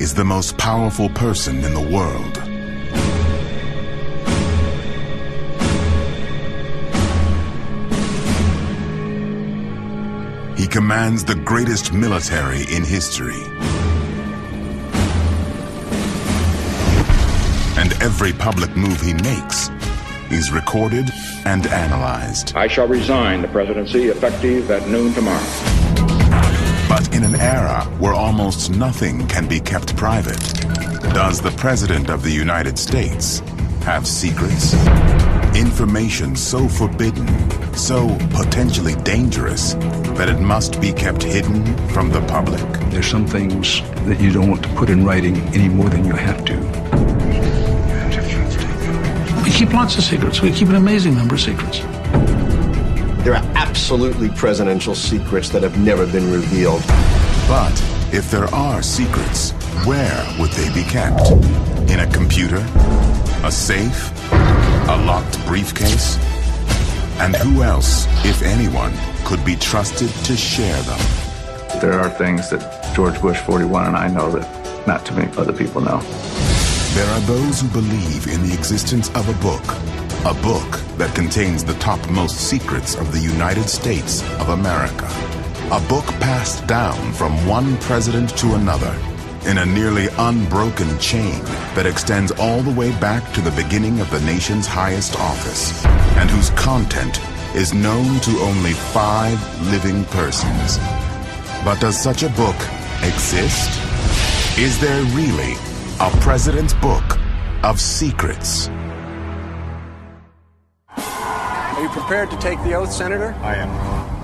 is the most powerful person in the world. He commands the greatest military in history. And every public move he makes is recorded and analyzed. I shall resign the presidency effective at noon tomorrow. But in an era where almost nothing can be kept private, does the President of the United States have secrets? Information so forbidden, so potentially dangerous, that it must be kept hidden from the public. There's some things that you don't want to put in writing any more than you have to. We keep lots of secrets. We keep an amazing number of secrets. There are absolutely presidential secrets that have never been revealed. But if there are secrets, where would they be kept? In a computer? A safe? A locked briefcase? And who else, if anyone, could be trusted to share them? There are things that George Bush 41 and I know that not too many other people know. There are those who believe in the existence of a book that contains the topmost secrets of the United States of America. A book passed down from one president to another in a nearly unbroken chain that extends all the way back to the beginning of the nation's highest office, and whose content is known to only 5 living persons. But does such a book exist? Is there really a President's Book of Secrets? Are you prepared to take the oath, Senator? I am.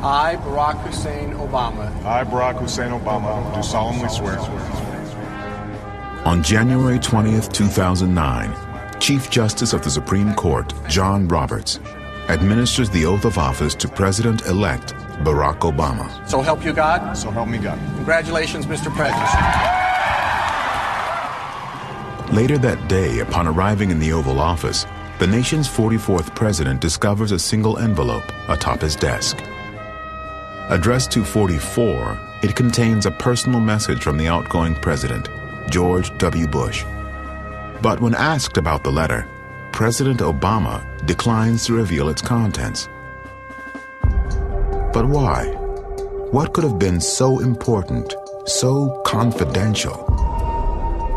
I, Barack Hussein Obama. I, Barack Hussein Obama, do solemnly swear. On January 20th, 2009, Chief Justice of the Supreme Court, John Roberts, administers the oath of office to President-elect Barack Obama. So help you God? So help me God. Congratulations, Mr. President. Later that day, upon arriving in the Oval Office, the nation's 44th president discovers a single envelope atop his desk. Addressed to 44, it contains a personal message from the outgoing president, George W. Bush. But when asked about the letter, President Obama declines to reveal its contents. But why? What could have been so important, so confidential,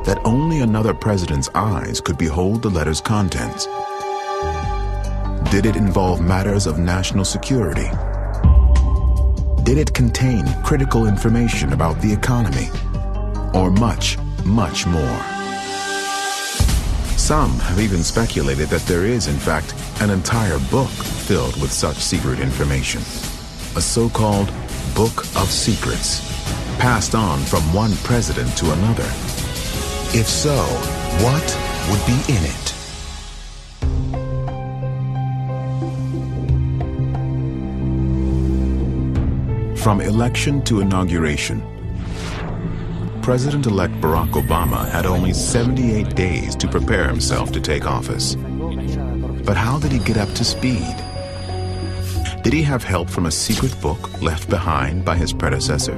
that only another president's eyes could behold the letter's contents? Did it involve matters of national security? Did it contain critical information about the economy? Or much, much more? Some have even speculated that there is, in fact, an entire book filled with such secret information. A so-called Book of Secrets, passed on from one president to another. If so, what would be in it? From election to inauguration, President-elect Barack Obama had only 78 days to prepare himself to take office. But how did he get up to speed? Did he have help from a secret book left behind by his predecessor?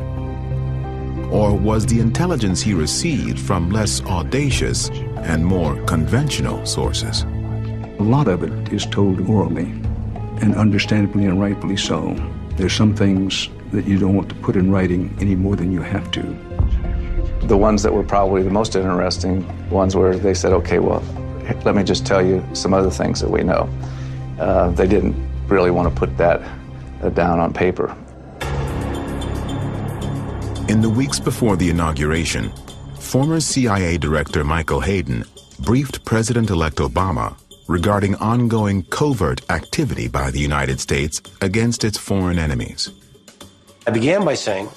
Or was the intelligence he received from less audacious and more conventional sources? A lot of it is told orally, and understandably and rightfully so. There's some things that you don't want to put in writing any more than you have to. The ones that were probably the most interesting ones where they said, okay, well, let me just tell you some other things that we know. They didn't really want to put that down on paper. In the weeks before the inauguration, former CIA Director Michael Hayden briefed President-elect Obama regarding ongoing covert activity by the United States against its foreign enemies. I began by saying,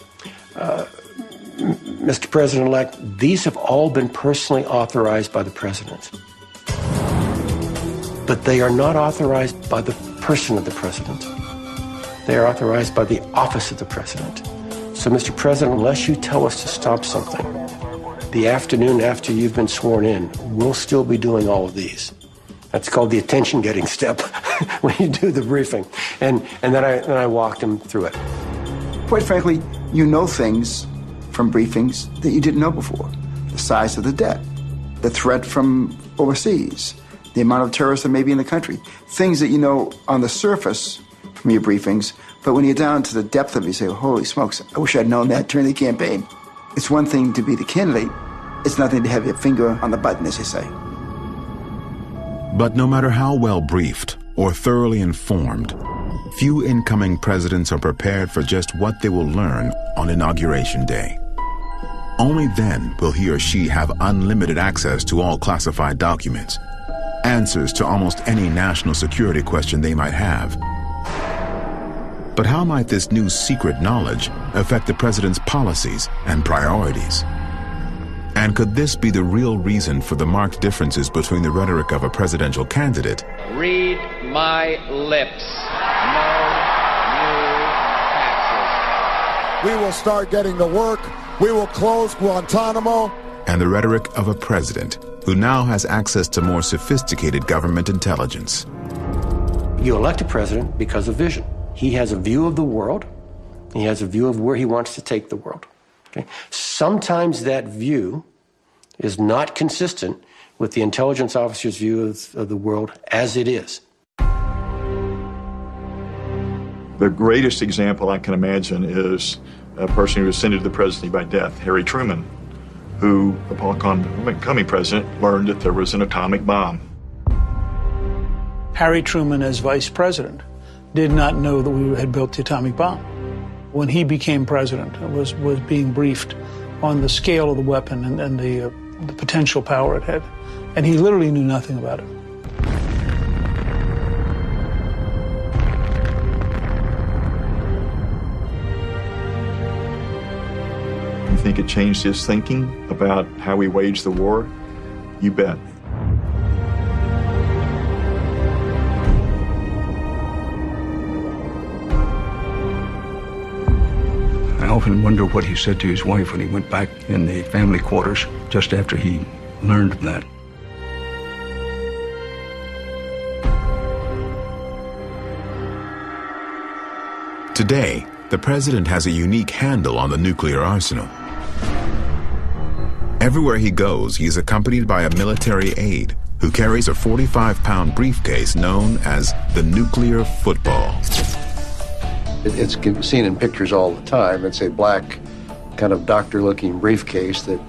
Mr. President-elect, these have all been personally authorized by the President. But they are not authorized by the person of the President. They are authorized by the office of the President. So, Mr. President, unless you tell us to stop something, the afternoon after you've been sworn in, we'll still be doing all of these. That's called the attention-getting step when you do the briefing. And then I walked him through it. Quite frankly, you know things from briefings that you didn't know before. the size of the debt, the threat from overseas, the amount of terrorists that may be in the country. Things that you know on the surface from your briefings, but when you're down to the depth of it, you say, holy smokes, I wish I'd known that during the campaign. It's one thing to be the candidate. It's nothing to have your finger on the button, as they say. But no matter how well briefed or thoroughly informed, few incoming presidents are prepared for just what they will learn on Inauguration Day. Only then will he or she have unlimited access to all classified documents, answers to almost any national security question they might have. But how might this new secret knowledge affect the president's policies and priorities? And could this be the real reason for the marked differences between the rhetoric of a presidential candidate? Read my lips. No new taxes. We will start getting to work. We will close Guantanamo. And the rhetoric of a president who now has access to more sophisticated government intelligence. You elect a president because of vision. He has a view of the world. He has a view of where he wants to take the world. Okay? Sometimes that view is not consistent with the intelligence officer's view of the world as it is. The greatest example I can imagine is a person who was ascended to the presidency by death, Harry Truman, who, upon becoming president, learned that there was an atomic bomb. Harry Truman, as vice president, did not know that we had built the atomic bomb. When he became president, was being briefed on the scale of the weapon and the potential power it had. And he literally knew nothing about it. You think it changed his thinking about how we waged the war? You bet. I often wonder what he said to his wife when he went back in the family quarters just after he learned that. Today, the president has a unique handle on the nuclear arsenal. Everywhere he goes, he is accompanied by a military aide who carries a 45-pound briefcase known as the nuclear football. It's seen in pictures all the time. It's a black, kind of doctor-looking briefcase that